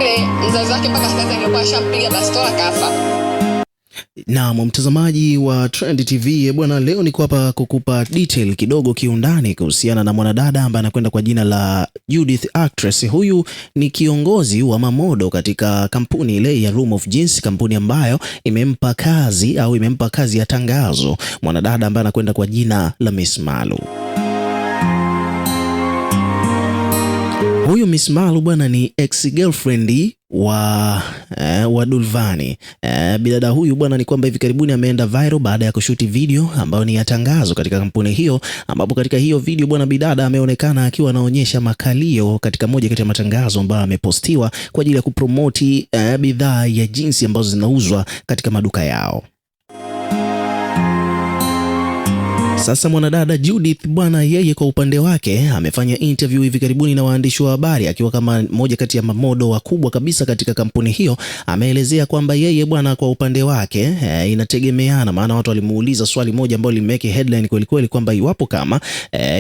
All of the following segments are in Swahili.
yule mzazi wake mpaka sasa angekuwa ashampiga bastola kafa. Naam, mtazamaji wa Trend TV bwana, leo niko hapa kukupa detail kidogo kiundani kuhusiana na mwanadada ambaye anakwenda kwa jina la Judith Actress. Huyu ni kiongozi wa mamodo katika kampuni ile ya Room of Jeans, kampuni ambayo imempa kazi ya tangazo mwanadada ambaye anakwenda kwa jina la Miss Malu. Huyu Miss Malu bwana ni ex-girlfriend wa Dulvani. Bidada huyu bwana ni kwamba hivi karibuni ameenda viral baada ya kushuti video ambayo ni ya tangazo katika kampuni hiyo, ambapo katika hiyo video bwana bidada ameonekana akiwa anaonyesha makalio katika moja kati ya matangazo ambayo amepostiwa kwa ajili ya kupromoti bidhaa ya jinsi ambazo zinauzwa katika maduka yao. Sasa mwanadada Judith bwana, yeye kwa upande wake amefanya interview hivi karibuni na waandishi wa habari akiwa kama moja kati ya mamodo wakubwa kabisa katika kampuni hiyo. Ameelezea kwamba yeye bwana kwa upande wake inategemeana, maana watu walimuuliza swali moja ambalo limeke headline kweli kweli kwamba iwapo kama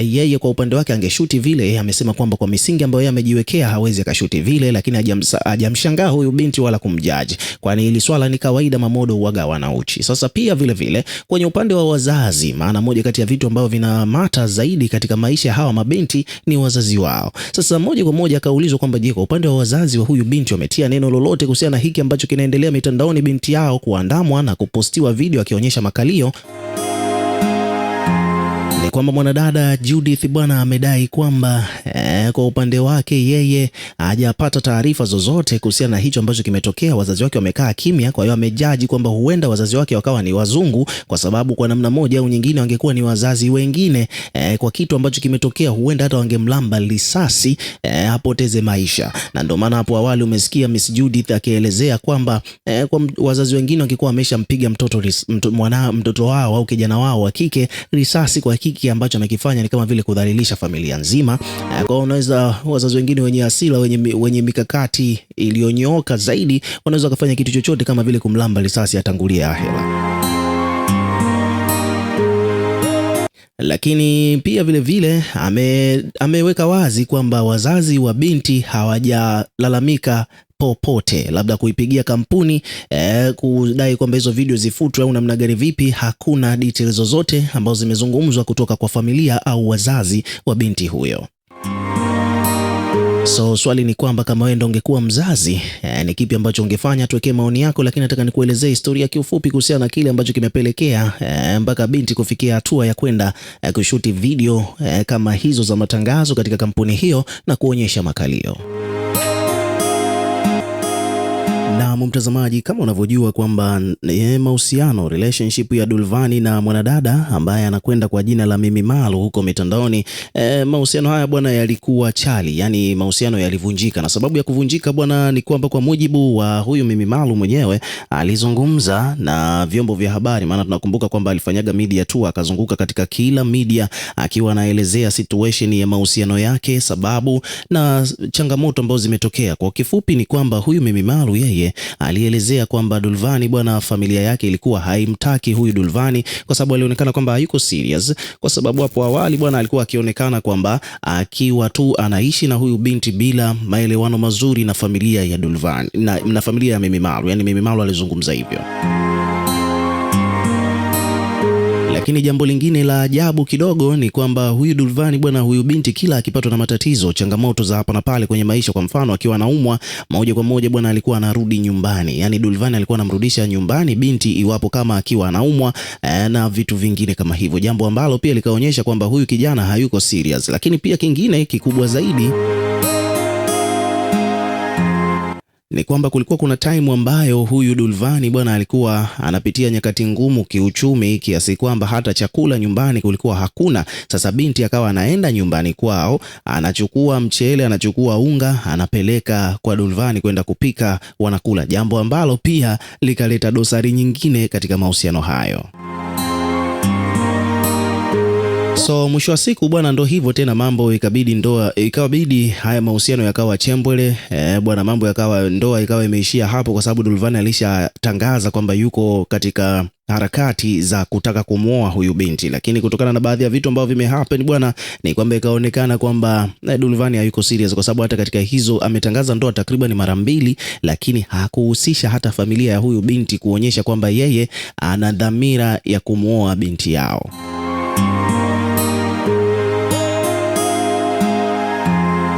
yeye kwa upande wake angeshuti vile, amesema kwamba kwa misingi ambayo yeye amejiwekea hawezi akashuti vile, lakini hajamshangaa huyu binti wala kumjaji, kwani hili swala ni kawaida, mamodo huaga wanauchi. Sasa pia vile vile kwenye upande wa wazazi, maana moja kati ya vitu ambavyo vina mata zaidi katika maisha hawa mabinti ni wazazi wao. Sasa moja kwa moja akaulizwa kwamba je, kwa upande wa wazazi wa huyu binti wametia neno lolote kuhusiana na hiki ambacho kinaendelea mitandaoni, binti yao kuandamwa na kupostiwa video akionyesha makalio. Ni kwamba mwanadada Judith bwana amedai kwamba kwa upande wake yeye hajapata taarifa zozote kuhusiana na hicho ambacho kimetokea. Wazazi wake wamekaa kimya, kwa hiyo amejaji kwamba huenda wazazi wake wakawa ni wazungu, kwa sababu kwa namna moja au nyingine wangekuwa ni wazazi wengine kwa kitu ambacho kimetokea, huenda hata wangemlamba risasi apoteze maisha. Na ndio maana hapo awali umesikia Miss Judith akielezea kwamba kwa wazazi wengine wangekuwa wameshampiga mtoto wao au kijana wao wa kike risasi kwa hiki ambacho amekifanya ni kama vile kudhalilisha familia nzima. Kwa unaweza wazazi wengine wenye asila wenye mikakati iliyonyooka zaidi wanaweza kufanya kitu chochote kama vile kumlamba risasi atangulia ahera. Lakini pia vile vile ameweka wazi kwamba wazazi wa binti hawajalalamika popote, labda kuipigia kampuni kudai kwamba hizo video zifutwe au namna gani vipi. Hakuna details zozote ambazo zimezungumzwa kutoka kwa familia au wazazi wa binti huyo. So swali ni kwamba kama wewe ndo ungekuwa mzazi, ni kipi ambacho ungefanya? Tuwekee maoni yako, lakini nataka nikuelezee historia kiufupi kuhusiana na kile ambacho kimepelekea mpaka binti kufikia hatua ya kwenda kushuti video kama hizo za matangazo katika kampuni hiyo na kuonyesha makalio. Na mtazamaji, kama unavyojua kwamba mahusiano relationship ya Dulvani na mwanadada ambaye anakwenda kwa jina la Mimi Malu huko mitandaoni, mahusiano haya bwana yalikuwa chali, yani mahusiano yalivunjika. Na sababu ya kuvunjika bwana ni kwamba kwa mujibu wa huyu Mimi Malu mwenyewe alizungumza na vyombo vya habari, maana tunakumbuka kwamba alifanyaga media tour, akazunguka katika kila media akiwa anaelezea situation ya mahusiano yake, sababu na changamoto ambazo zimetokea. Kwa kifupi ni kwamba huyu Mimi Malu yeye alielezea kwamba Dulvani bwana, familia yake ilikuwa haimtaki huyu Dulvani kwa sababu alionekana kwamba hayuko serious, kwa sababu hapo awali bwana alikuwa akionekana kwamba akiwa tu anaishi na huyu binti bila maelewano mazuri na familia ya Dulvani na familia ya Mimi Malu. Yani Mimi Malu alizungumza hivyo. Lakini jambo lingine la ajabu kidogo ni kwamba huyu Dulvani bwana, huyu binti kila akipatwa na matatizo, changamoto za hapa na pale kwenye maisha, kwa mfano akiwa anaumwa, moja kwa moja bwana alikuwa anarudi nyumbani. Yani Dulvani alikuwa anamrudisha nyumbani binti iwapo kama akiwa anaumwa na vitu vingine kama hivyo, jambo ambalo pia likaonyesha kwamba huyu kijana hayuko serious. Lakini pia kingine kikubwa zaidi ni kwamba kulikuwa kuna time ambayo huyu Dulvani bwana alikuwa anapitia nyakati ngumu kiuchumi, kiasi kwamba hata chakula nyumbani kulikuwa hakuna. Sasa binti akawa anaenda nyumbani kwao, anachukua mchele, anachukua unga, anapeleka kwa Dulvani kwenda kupika, wanakula, jambo ambalo pia likaleta dosari nyingine katika mahusiano hayo. So mwisho wa siku bwana, ndo hivyo tena, mambo ikabidi haya mahusiano yakawa chembwele bwana, mambo yakawa, ndoa ikawa imeishia hapo, kwa sababu Dulvani alishatangaza kwamba yuko katika harakati za kutaka kumwoa huyu binti, lakini kutokana na baadhi ya vitu ambavyo vimehappen bwana, ni kwamba ikaonekana kwamba Dulvani hayuko serious, kwa sababu hata katika hizo ametangaza ndoa takriban mara 2, lakini hakuhusisha hata familia ya huyu binti kuonyesha kwamba yeye ana dhamira ya kumwoa binti yao.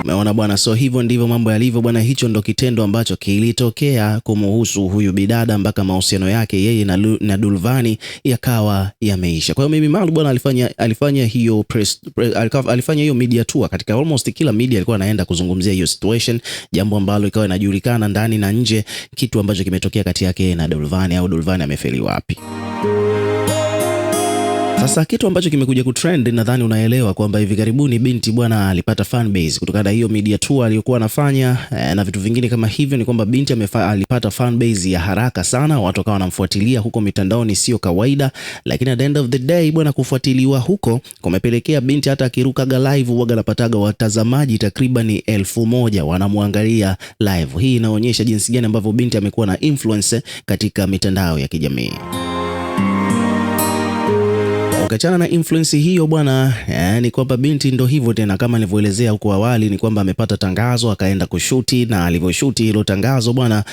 Umeona bwana, so hivyo ndivyo mambo yalivyo bwana. Hicho ndo kitendo ambacho kilitokea kumuhusu huyu bidada, mpaka mahusiano yake yeye na Dulvani yakawa yameisha. Kwa hiyo Mimi Malu bwana alifanya hiyo media tour, katika almost kila media alikuwa anaenda kuzungumzia hiyo situation, jambo ambalo ikawa inajulikana ndani na nje, kitu ambacho kimetokea kati yake na Dulvani, au Dulvani amefeli wapi. Sasa kitu ambacho kimekuja kutrend, nadhani unaelewa kwamba hivi karibuni binti bwana alipata fan base kutokana na hiyo media tour aliyokuwa anafanya na vitu vingine kama hivyo. Ni kwamba binti alipata fan base ya haraka sana, watu wakawa wanamfuatilia huko mitandaoni, sio kawaida. Lakini at the end of the day bwana, kufuatiliwa huko kumepelekea binti hata akirukaga live huaga anapataga watazamaji takriban 1000 wanamwangalia live. Hii inaonyesha jinsi gani ambavyo binti amekuwa na influence katika mitandao ya kijamii. Ukiachana na influence hiyo bwana, ni kwamba binti ndo hivyo tena, kama nilivyoelezea huko awali, ni kwamba amepata tangazo akaenda kushuti, na alivyoshuti hilo tangazo bwana,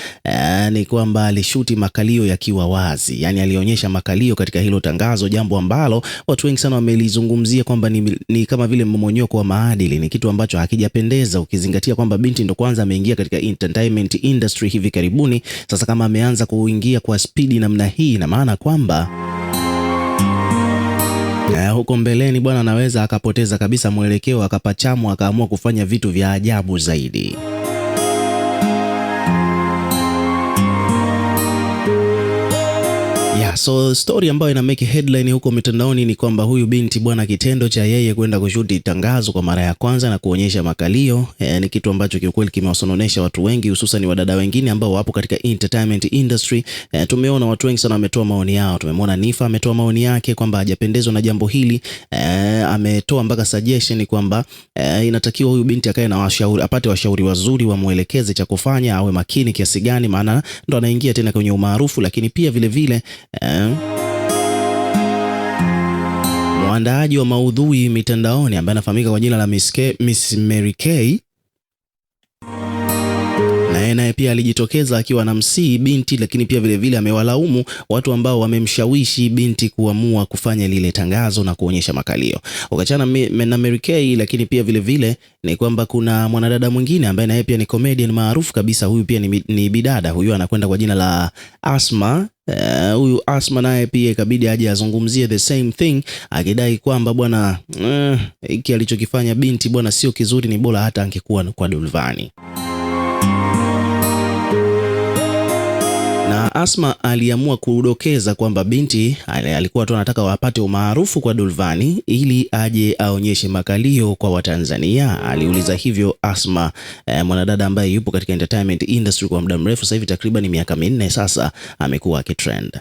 ni kwamba alishuti makalio yakiwa wazi, yani alionyesha makalio katika hilo tangazo, jambo ambalo watu wengi sana wamelizungumzia kwamba ni kama vile mmomonyoko wa maadili, ni kitu ambacho hakijapendeza, ukizingatia kwamba binti ndo kwanza ameingia katika entertainment industry hivi karibuni. Sasa kama ameanza kuingia kwa spidi namna hii, na maana kwamba huko mbeleni bwana anaweza akapoteza kabisa mwelekeo, akapachamwa, akaamua kufanya vitu vya ajabu zaidi. So story ambayo ina make headline huko mitandaoni ni kwamba huyu binti bwana, kitendo cha yeye kwenda kushuti tangazo kwa mara ya kwanza na kuonyesha makalio ni kitu ambacho kiukweli kimewasononesha watu wengi, hususan wadada wengine ambao wapo katika entertainment industry. Tumeona watu wengi sana wametoa maoni yao. Tumemwona Nifa ametoa maoni yake kwamba hajapendezwa na jambo hili. Ametoa mpaka suggestion kwamba inatakiwa huyu binti akae na apate washauri wazuri wamuelekeze cha kufanya, awe makini kiasi gani, maana ndo anaingia tena kwenye umaarufu. Lakini pia vile vile mwandaaji wa maudhui mitandaoni ambaye anafahamika kwa jina la Miss Mary Kay, naye pia alijitokeza akiwa anamsii binti, lakini pia vile vile amewalaumu watu ambao wamemshawishi binti kuamua kufanya lile tangazo na kuonyesha makalio. Ukachana na Mary Kay, lakini pia vile vile ni kwamba kuna mwanadada mwingine ambaye naye pia ni comedian maarufu kabisa. Huyu pia ni bidada, huyu anakwenda kwa jina la Asma. Huyu Asma naye pia ikabidi aje azungumzie the same thing, akidai kwamba bwana hiki alichokifanya binti bwana sio kizuri, ni bora hata angekuwa kwa Dulvani. Na Asma aliamua kudokeza kwamba binti alikuwa tu anataka wapate umaarufu kwa Dulvani ili aje aonyeshe makalio kwa Watanzania. Aliuliza hivyo Asma, mwanadada ambaye yupo katika entertainment industry kwa muda mrefu, sasa hivi takriban miaka 4 sasa, amekuwa akitrend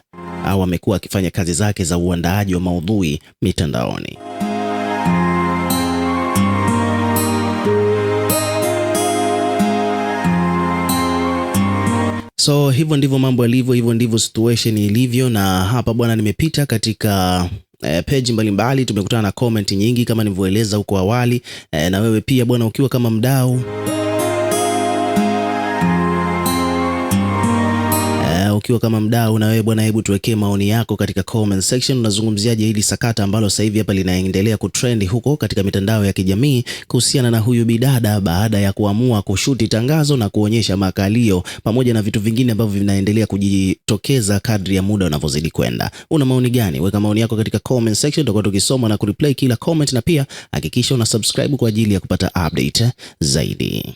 au amekuwa akifanya kazi zake za uandaaji wa maudhui mitandaoni. So hivyo ndivyo mambo yalivyo, hivyo ndivyo situation ilivyo. Na hapa bwana, nimepita katika page mbalimbali, tumekutana na comment nyingi kama nilivyoeleza huko awali. Na wewe pia bwana, ukiwa kama mdau, na wewe bwana, hebu tuwekee maoni yako katika comment section. Unazungumziaje hili sakata ambalo sasa hivi hapa linaendelea kutrend huko katika mitandao ya kijamii kuhusiana na huyu bidada baada ya kuamua kushuti tangazo na kuonyesha makalio pamoja na vitu vingine ambavyo vinaendelea kujitokeza kadri ya muda unavyozidi kwenda. Una maoni gani? Weka maoni yako katika comment section, tutakuwa tukisoma na kureply kila comment, na pia hakikisha una subscribe kwa ajili ya kupata update zaidi.